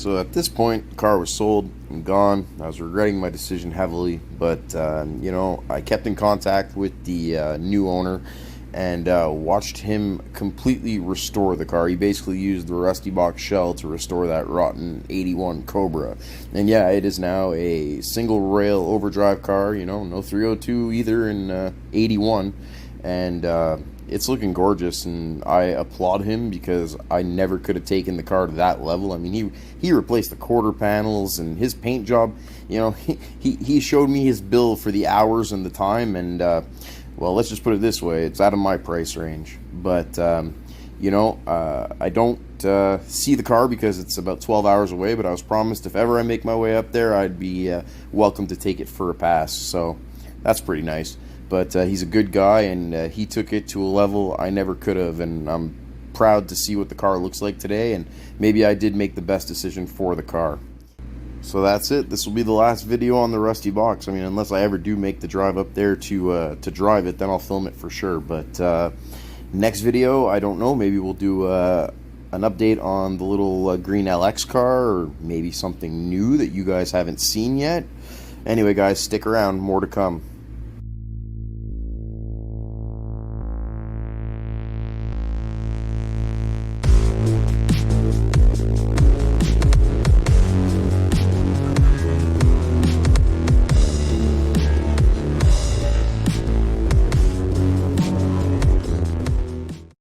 So at this point, the car was sold and gone. I was regretting my decision heavily, but you know, I kept in contact with the new owner and watched him completely restore the car. He basically used the rusty box shell to restore that rotten 81 Cobra. And yeah, it is now a single rail overdrive car, you know, no 302 either in 81. And it's looking gorgeous, and I applaud him because I never could have taken the car to that level. I mean, he replaced the quarter panels, and his paint job, you know, he showed me his bill for the hours and the time, and well, let's just put it this way, it's out of my price range. But you know, I don't see the car because it's about 12 hours away, but I was promised if ever I make my way up there, I'd be welcome to take it for a pass, so that's pretty nice. But he's a good guy, and he took it to a level I never could have, and I'm proud to see what the car looks like today, and maybe I did make the best decision for the car. So that's it. This will be the last video on the Rusty Box. I mean, unless I ever do make the drive up there to drive it, then I'll film it for sure. But next video, I don't know, maybe we'll do an update on the little green LX car, or maybe something new that you guys haven't seen yet. Anyway, guys, stick around. More to come.